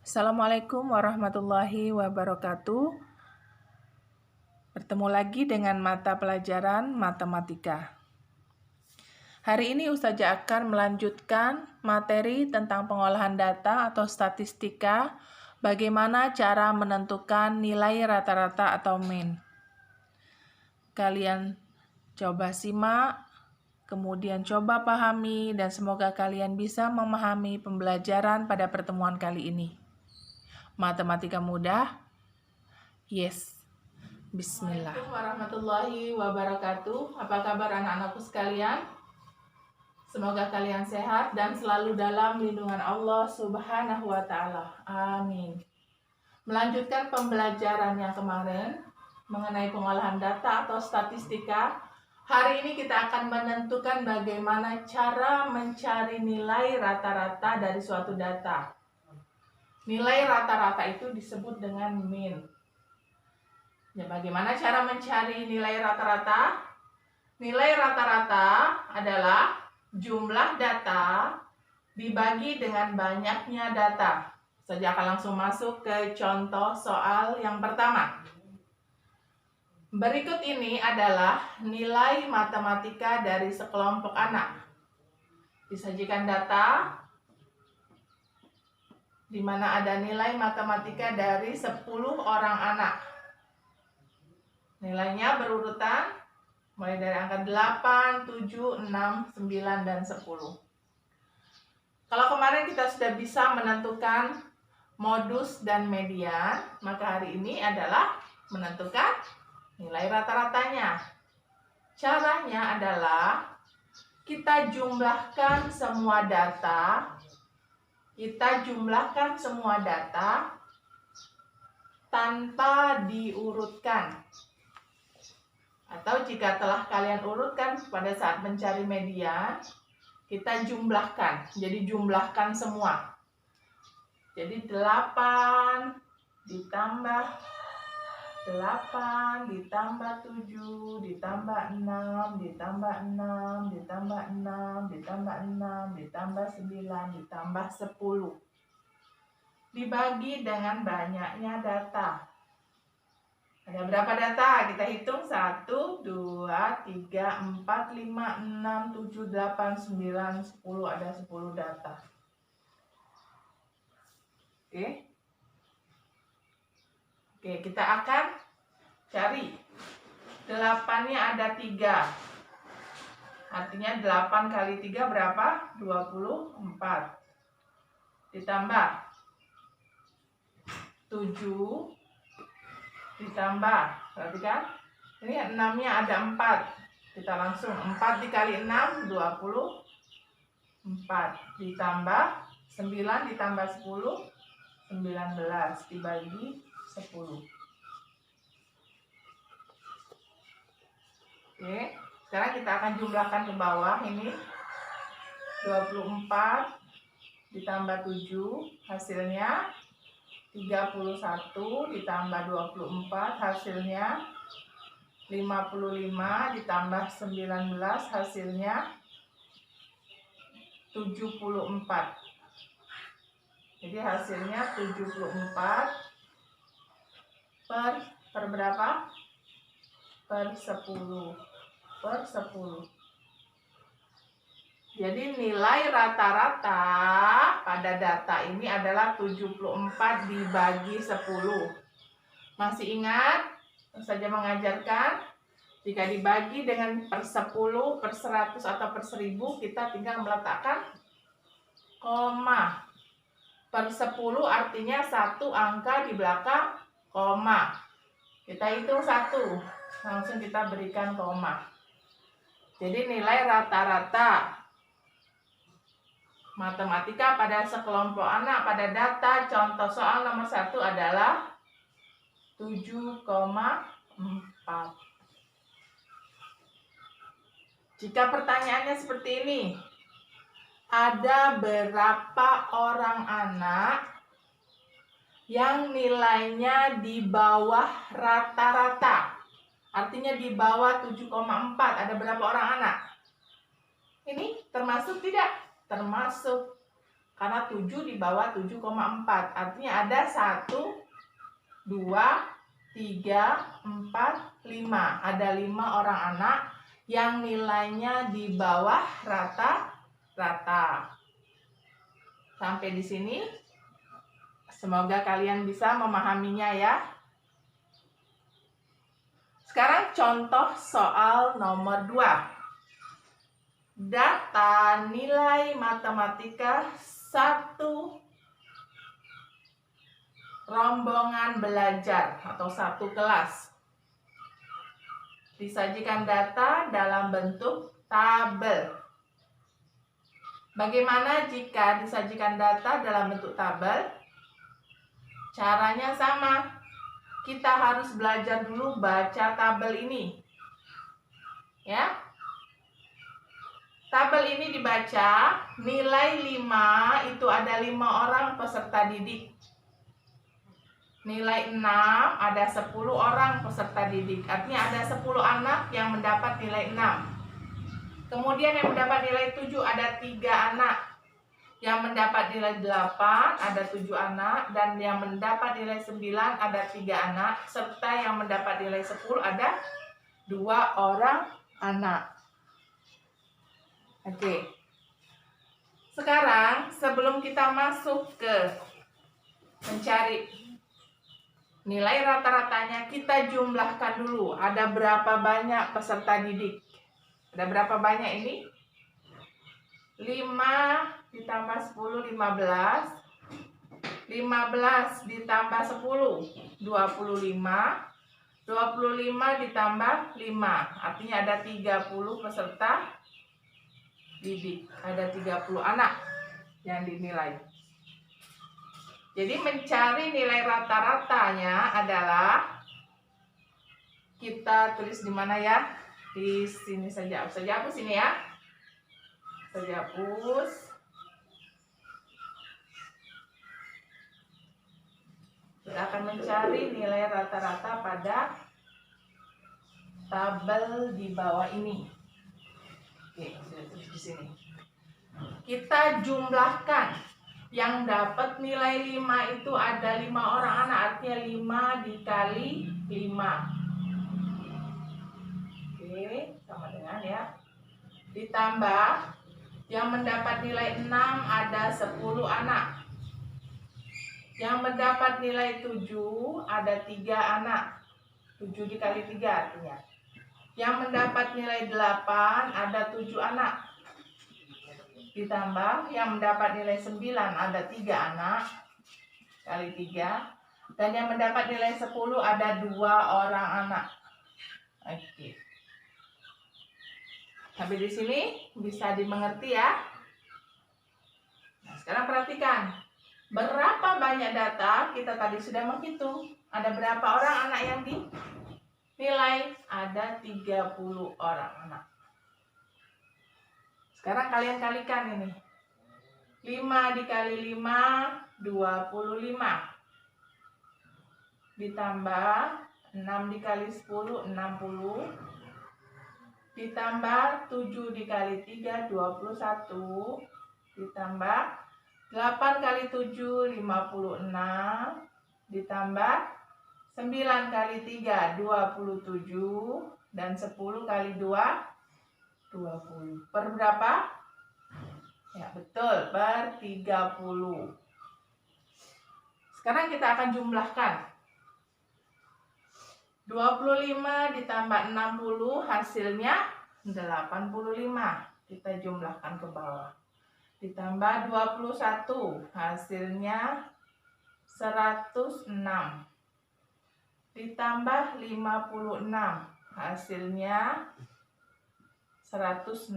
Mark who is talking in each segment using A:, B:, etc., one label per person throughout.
A: Assalamualaikum warahmatullahi wabarakatuh. Bertemu lagi dengan mata pelajaran matematika. Hari ini Ustazah akan melanjutkan materi tentang pengolahan data atau statistika, bagaimana cara menentukan nilai rata-rata atau mean. Kalian coba simak, kemudian coba pahami, dan semoga kalian bisa memahami pembelajaran pada pertemuan kali ini. Matematika mudah? Yes. Bismillah. Assalamualaikum warahmatullahi wabarakatuh. Apa kabar anak-anakku sekalian? Semoga kalian sehat dan selalu dalam lindungan Allah Subhanahu wa Ta'ala. Amin. Melanjutkan pembelajaran yang kemarin mengenai pengolahan data atau statistika, hari ini kita akan menentukan bagaimana cara mencari nilai rata-rata dari suatu data. Nilai rata-rata itu disebut dengan mean. Ya, bagaimana cara mencari nilai rata-rata? Nilai rata-rata adalah jumlah data dibagi dengan banyaknya data. Saya akan langsung masuk ke contoh soal yang pertama. Berikut ini adalah nilai matematika dari sekelompok anak. Disajikan data di mana ada nilai matematika dari 10 orang anak. Nilainya berurutan mulai dari angka 8, 7, 6, 9, dan 10. Kalau kemarin kita sudah bisa menentukan modus dan median, maka hari ini adalah menentukan nilai rata-ratanya. Caranya adalah kita jumlahkan semua data. Tanpa diurutkan. Atau jika telah kalian urutkan pada saat mencari median, kita jumlahkan. Jadi jumlahkan semua. Jadi 8 ditambah 8 ditambah 7 ditambah 6 ditambah 6 ditambah 6 ditambah 6 ditambah 9 ditambah 10. Dibagi dengan banyaknya data. Ada berapa data? Kita hitung 1, 2, 3, 4, 5, 6, 7, 8, 9, 10. Ada 10 data. Oke, kita akan cari. 8-nya ada 3. Artinya 8 kali 3 berapa? 24. Ditambah 7 ditambah, perhatikan, ini 6-nya ada 4. Kita langsung 4 dikali 6, 24. Ditambah 9 ditambah 10, 19 dibagi 10. Oke, sekarang kita akan jumlahkan ke bawah ini. 24 ditambah 7 hasilnya 31 ditambah 24 hasilnya 55 ditambah 19 hasilnya 74. Jadi hasilnya 74 per berapa? Per 10. Jadi nilai rata-rata pada data ini adalah 74 dibagi 10. Masih ingat? Saja mengajarkan jika dibagi dengan per 10, per 100 atau per 1000, kita tinggal meletakkan koma. Per 10 artinya satu angka di belakang koma. Kita hitung 1, langsung kita berikan koma. Jadi nilai rata-rata matematika pada sekelompok anak pada data contoh soal nomor 1 adalah 7,4. Jika pertanyaannya seperti ini, ada berapa orang anak yang nilainya di bawah rata-rata? Artinya di bawah 7,4. Ada berapa orang anak? Ini termasuk tidak? Termasuk. karena 7 di bawah 7,4. Artinya ada 1, 2, 3, 4, 5. Ada 5 orang anak yang nilainya di bawah rata-rata. Sampai di sini. Semoga kalian bisa memahaminya ya. Sekarang contoh soal nomor 2. Data nilai matematika 1 rombongan belajar atau 1 kelas. Disajikan data dalam bentuk tabel. Bagaimana jika disajikan data dalam bentuk tabel? Caranya sama. Kita harus belajar dulu baca tabel ini. Ya. Tabel ini dibaca, nilai 5 itu ada 5 orang peserta didik. Nilai 6 ada 10 orang peserta didik. Artinya ada 10 anak yang mendapat nilai 6. Kemudian yang mendapat nilai 7 ada 3 anak. Yang mendapat nilai 8 ada 7 anak. Dan yang mendapat nilai 9 ada 3 anak. Serta yang mendapat nilai 10 ada 2 orang anak. Oke. Sekarang sebelum kita masuk ke mencari nilai rata-ratanya, kita jumlahkan dulu. Ada berapa banyak peserta didik? Ada berapa banyak ini? 5 ditambah 10, 15. 15 ditambah 10, 25. 25 ditambah 5. Artinya ada 30 peserta didik. Ada 30 anak yang dinilai. Jadi mencari nilai rata-ratanya adalah, kita tulis di mana ya? Di sini saja. Saya hapus ini ya. Saya hapus. Kita akan mencari nilai rata-rata pada tabel di bawah ini. Oke, sudah tulis di sini. Kita jumlahkan. Yang dapat nilai 5 itu ada 5 orang anak. Artinya 5 dikali 5. Oke, sama dengan ya. Ditambah yang mendapat nilai 6 ada 10 anak. Yang mendapat nilai 7 ada 3 anak. 7 dikali 3 artinya. Yang mendapat nilai 8 ada 7 anak. Ditambah yang mendapat nilai 9 ada 3 anak. Kali 3. Dan yang mendapat nilai 10 ada 2 orang anak. Oke. Sampai di sini bisa dimengerti ya. Nah, sekarang perhatikan. Berapa banyak data kita tadi sudah menghitung. Ada berapa orang anak yang dinilai? Ada 30 orang anak. Sekarang kalian kalikan ini. 5 dikali 5, 25. Ditambah 6 dikali 10, 60. Ditambah 7 dikali 3, 21. Ditambah 8 kali 7, 56. Ditambah 9 kali 3, 27. Dan 10 kali 2, 20. Per berapa? Ya, betul, per 30. Sekarang kita akan jumlahkan. 25 ditambah 60 hasilnya 85. Kita jumlahkan ke bawah. Ditambah 21 hasilnya 106. Ditambah 56 hasilnya 162.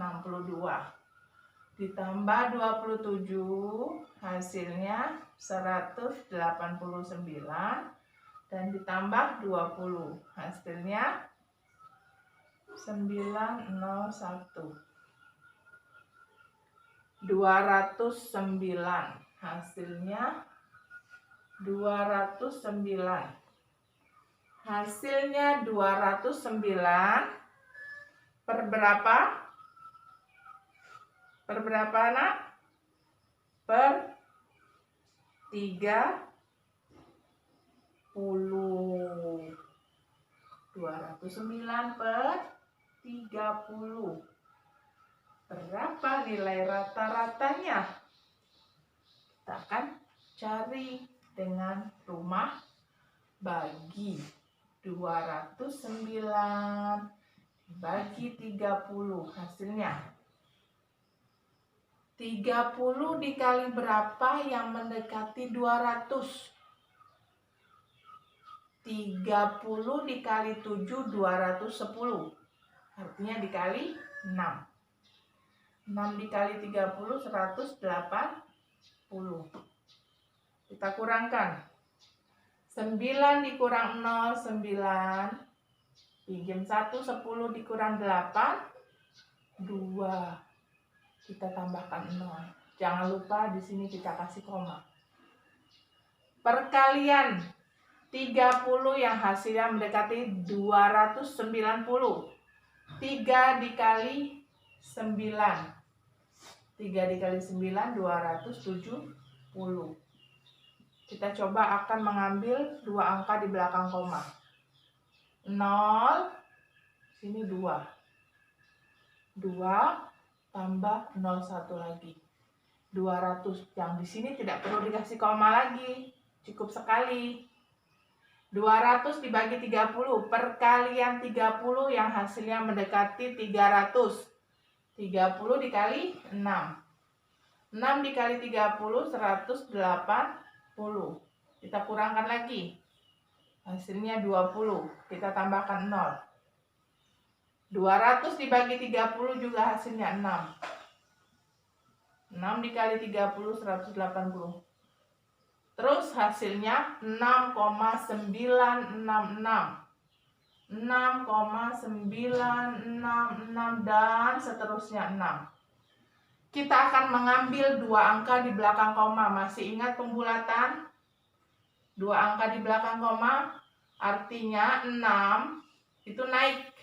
A: Ditambah 27 hasilnya 189. Dan ditambah 20 hasilnya 901. 209 hasilnya 209. Hasilnya 209 per berapa? Per berapa anak? Per 30. 209 per 30. Berapa nilai rata-ratanya? Kita akan cari dengan rumah bagi. 209 bagi 30, hasilnya 30 dikali berapa yang mendekati 200? 30 dikali 7, 210. Artinya dikali 6. 6 dikali 30, 180. Kita kurangkan. 9 dikurang 0, 9. Pinjam 1, 10 dikurang 8, 2. Kita tambahkan 0. Jangan lupa di sini kita kasih koma. Perkalian 30 yang hasilnya mendekati 290. 3 dikali 9. 3 dikali 9, 270. Kita coba akan mengambil dua angka di belakang koma. 0, sini 2. 2 tambah 01 lagi. 200. Yang di sini tidak perlu dikasih koma lagi. Cukup sekali. 200 dibagi 30. Perkalian 30 yang hasilnya mendekati 300. 30 dikali 6. 6 dikali 30, 180. Kita kurangkan lagi. Hasilnya 20. Kita tambahkan 0. 200 dibagi 30 juga hasilnya 6. 6 dikali 30, 180. Terus hasilnya 6,966. 6,966 dan seterusnya 6. Kita akan mengambil dua angka di belakang koma. Masih ingat pembulatan? Dua angka di belakang koma artinya 6 itu naik.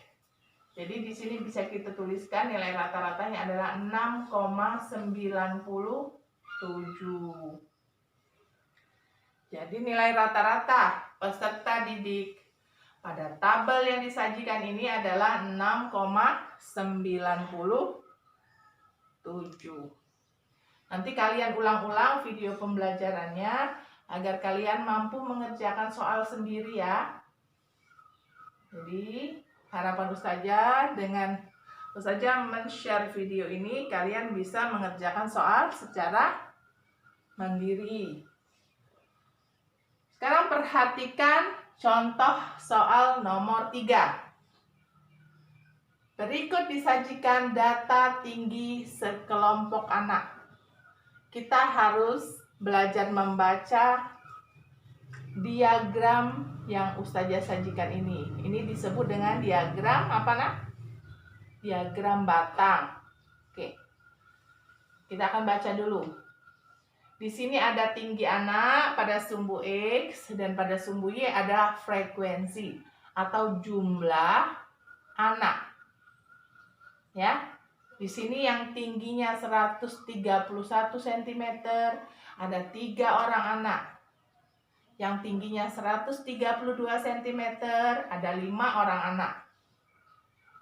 A: Jadi di sini bisa kita tuliskan nilai rata-ratanya adalah 6,97. Jadi nilai rata-rata peserta didik pada tabel yang disajikan ini adalah 6,97. Nanti kalian ulang-ulang video pembelajarannya agar kalian mampu mengerjakan soal sendiri ya. Jadi harapan Ustazah dengan Ustazah men-share video ini kalian bisa mengerjakan soal secara mandiri. Sekarang perhatikan contoh soal nomor 3. Berikut disajikan data tinggi sekelompok anak. Kita harus belajar membaca diagram yang Ustazah sajikan ini. Ini disebut dengan diagram apa nak? Diagram batang. Oke. Kita akan baca dulu. Di sini ada tinggi anak pada sumbu X dan pada sumbu Y ada frekuensi atau jumlah anak. Ya. Di sini yang tingginya 131 cm ada 3 orang anak. Yang tingginya 132 cm ada 5 orang anak.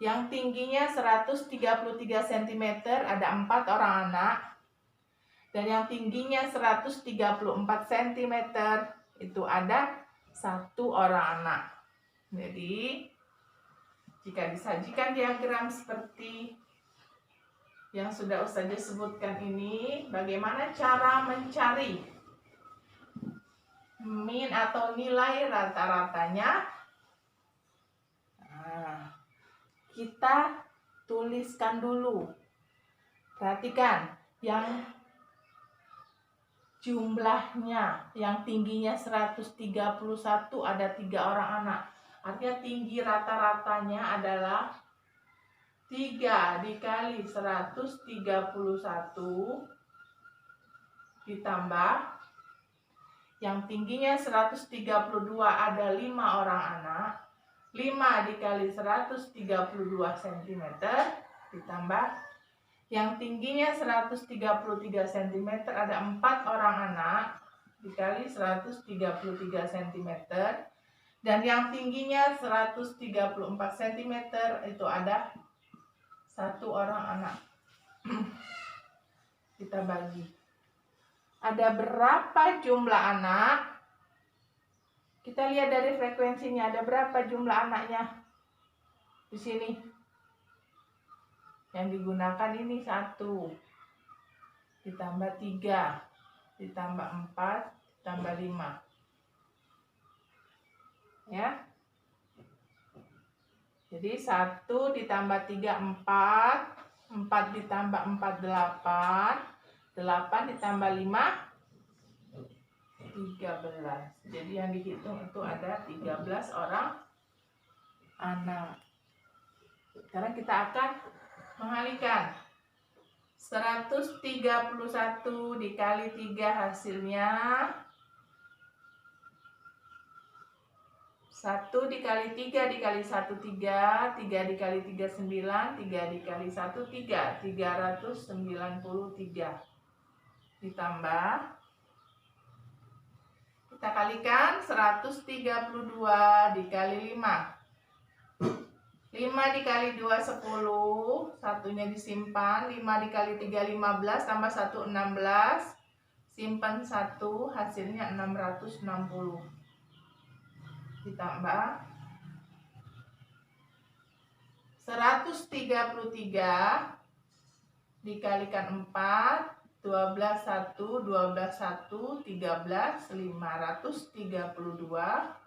A: Yang tingginya 133 cm ada 4 orang anak. Dan yang tingginya 134 cm itu ada 1 orang anak. Jadi jika disajikan diagram seperti yang sudah Ustazah sebutkan ini, bagaimana cara mencari min atau nilai rata-ratanya? Nah, kita tuliskan dulu. Perhatikan, yang jumlahnya, yang tingginya 131 ada 3 orang anak. Artinya tinggi rata-ratanya adalah 3 dikali 131 ditambah yang tingginya 132 ada 5 orang anak. 5 dikali 132 cm ditambah yang tingginya 133 cm ada 4 orang anak. dikali 133 cm. Dan yang tingginya 134 cm itu ada 1 orang anak. Kita bagi. Ada berapa jumlah anak? Kita lihat dari frekuensinya, ada berapa jumlah anaknya di sini. Yang digunakan ini 1, ditambah 3, ditambah 4, ditambah 5. Ya. Jadi 1 ditambah 3, 4, 4 ditambah 4, 8, 8 ditambah 5, 13. Jadi yang dihitung itu ada 13 orang anak. Sekarang kita akan mengalihkan. 131 dikali 3 hasilnya 1 dikali 3 dikali 1, 3, 3 dikali 3, 9, 3 dikali 1, 3, 393. Ditambah, kita kalikan 132 dikali 5. 5 dikali 2, 10, satunya disimpan. 5 dikali 3, 15, tambah 1, 16. Simpan 1, hasilnya 660. Ditambah 133 dikalikan 4, 12, 1, 12, 1, 13, 532.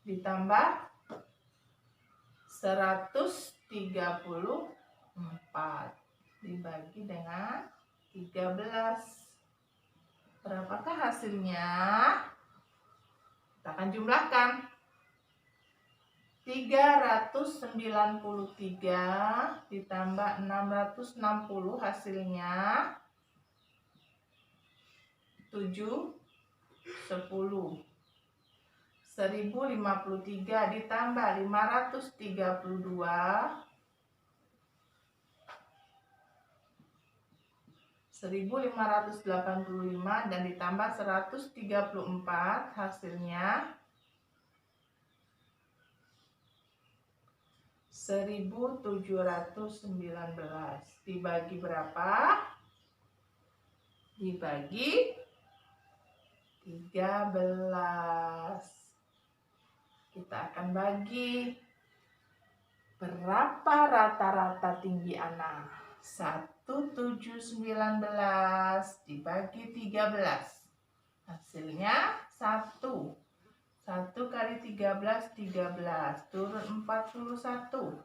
A: Ditambah 134 dibagi dengan 13. Berapakah hasilnya? Kita akan jumlahkan. 393 ditambah 660 hasilnya 7, 10. 1053 ditambah 532, 1585 dan ditambah 134 hasilnya 1719. Dibagi berapa? Dibagi 13. Kita akan bagi berapa rata-rata tinggi anak. 1719 dibagi 13. Hasilnya 1. 1 kali 13, 13. Turun 41.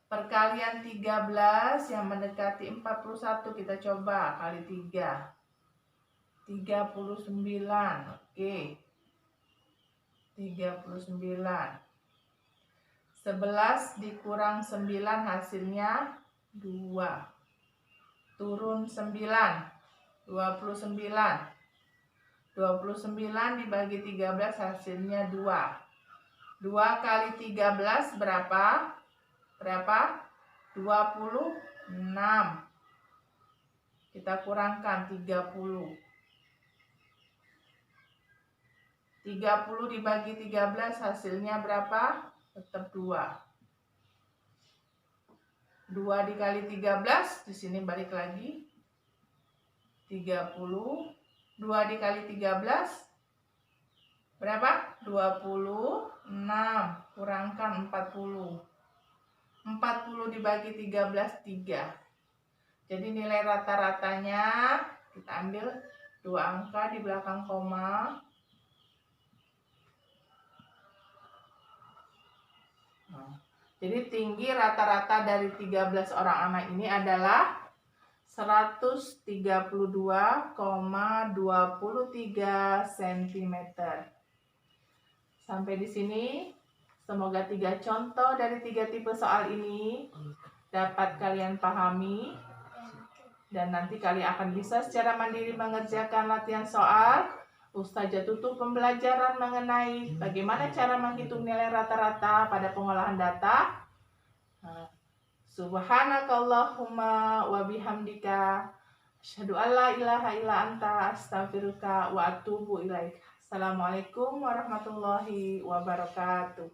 A: Perkalian 13 yang mendekati 41 kita coba kali 3. 39. Oke. 39. 11 dikurang 9 hasilnya 2. Turun 9. 29. 29 dibagi 13 hasilnya 2. 2 kali 13 berapa? Berapa? 26. Kita kurangkan 30. 30 dibagi 13 hasilnya berapa? Tetap 2. 2 dikali 13, di sini balik lagi. 30. 2 dikali 13 berapa? 26. Kurangkan 40. 40 dibagi 13, 3. Jadi nilai rata-ratanya kita ambil 2 angka di belakang koma. Jadi tinggi rata-rata dari 13 orang anak ini adalah 132,23 cm. Sampai di sini, semoga 3 contoh dari 3 tipe soal ini dapat kalian pahami. Dan nanti kalian akan bisa secara mandiri mengerjakan latihan soal. Ustazah tutup pembelajaran mengenai bagaimana cara menghitung nilai rata-rata pada pengolahan data. Subhanakallahumma wa bihamdika Asyhadu alla ilaha illa anta astaghfiruka wa atubu ilaik. Assalamualaikum warahmatullahi wabarakatuh.